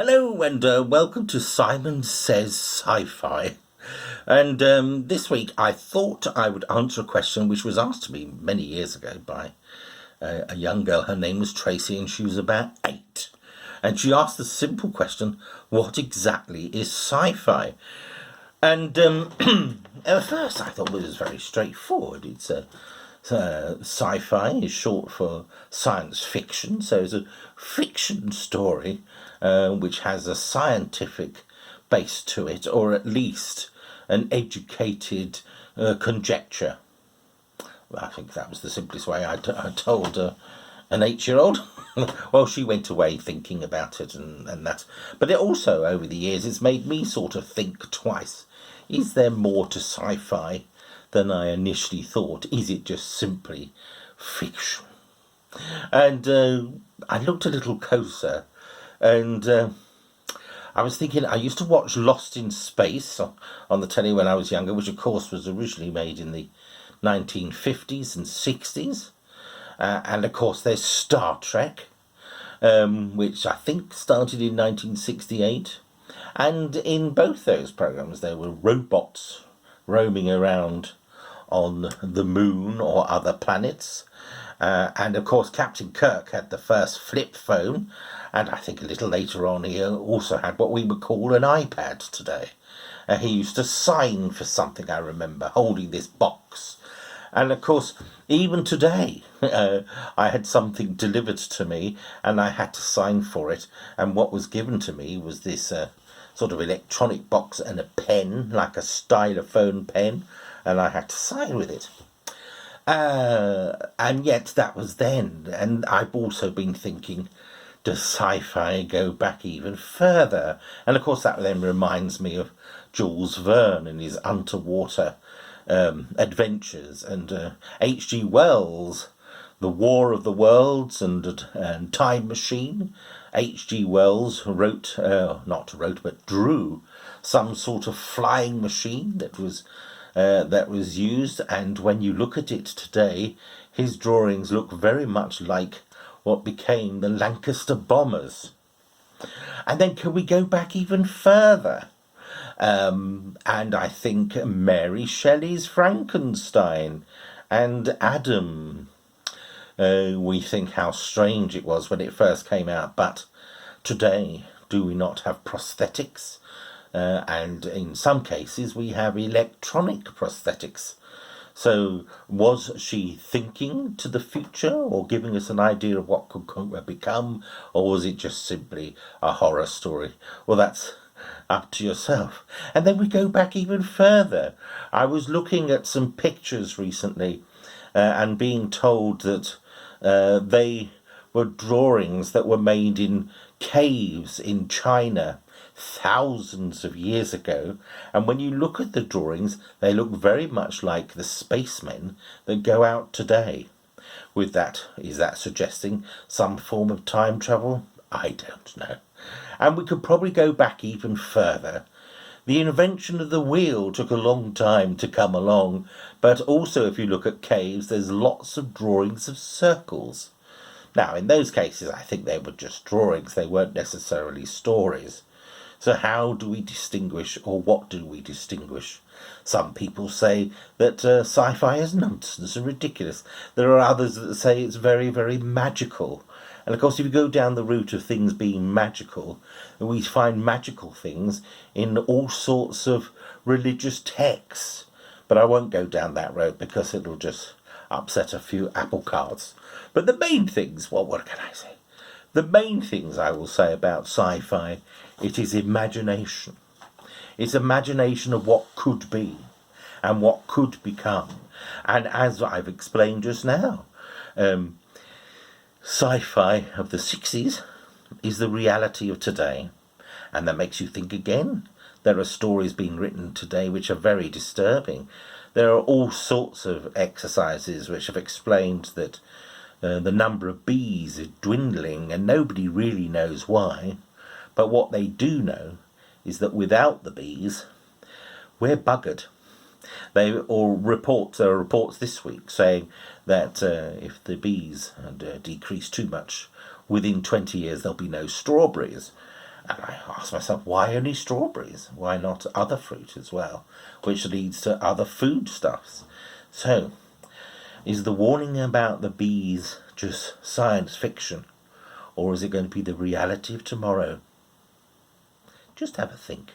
Hello and welcome to Simon Says Sci-Fi. And this week I thought I would answer a question which was asked to me many years ago by a young girl. Her name was Tracey and she was about 8. And she asked the simple question, what exactly is sci-fi? And at first I thought it was very straightforward. Sci-fi is short for science fiction, so it's a fiction story which has a scientific base to it, or at least an educated conjecture. I think that was the simplest way I told an 8-year-old. Well, she went away thinking about it and that. But it also, over the years, it's made me sort of think twice. Is there more to sci-fi than I initially thought? Is it just simply fiction? And I looked a little closer, and I was thinking, I used to watch Lost in Space on the telly when I was younger, which of course was originally made in the 1950s and 60s. And of course there's Star Trek, which I think started in 1968. And in both those programs there were robots roaming around on the moon or other planets. And of course Captain Kirk had the first flip phone, and I think a little later on he also had what we would call an iPad today. He used to sign for something, I remember, holding this box. And of course, even today, I had something delivered to me and I had to sign for it. And what was given to me was this sort of electronic box and a pen, like a stylophone pen, and I had to sign with it. And yet that was then. And I've also been thinking, does sci-fi go back even further? And of course that then reminds me of Jules Verne and his underwater adventures, and H.G. Wells, The War of the Worlds and Time Machine. H.G. Wells drew some sort of flying machine that was used, and when you look at it today, his drawings look very much like what became the Lancaster bombers. And then can we go back even further? And I think Mary Shelley's Frankenstein and Adam. We think how strange it was when it first came out, but today, do we not have prosthetics? And in some cases we have electronic prosthetics. So was she thinking to the future or giving us an idea of what could become, or was it just simply a horror story? Well, that's up to yourself. And then we go back even further. I was looking at some pictures recently and being told that they were drawings that were made in caves in China thousands of years ago, and when you look at the drawings they look very much like the spacemen that go out today. With that, is that suggesting some form of time travel? I don't know. And we could probably go back even further. The invention of the wheel took a long time to come along, but also if you look at caves there's lots of drawings of circles. Now in those cases I think they were just drawings, they weren't necessarily stories. So how do we distinguish, or what do we distinguish? Some people say that sci-fi is nonsense and ridiculous. There are others that say it's very, very magical. And of course, if you go down the route of things being magical, we find magical things in all sorts of religious texts. But I won't go down that road because it'll just upset a few apple carts. But the main things, well, what can I say? The main things I will say about sci-fi, it is imagination. It's imagination of what could be and what could become. And as I've explained just now, sci-fi of the 60s is the reality of today. And that makes you think again. There are stories being written today which are very disturbing. There are all sorts of exercises which have explained that the number of bees is dwindling and nobody really knows why. But what they do know is that without the bees, we're buggered. There are reports this week saying that if the bees decrease too much, within 20 years there'll be no strawberries. And I asked myself, why only strawberries? Why not other fruit as well? Which leads to other foodstuffs. So, is the warning about the bees just science fiction? Or is it going to be the reality of tomorrow? Just have a think.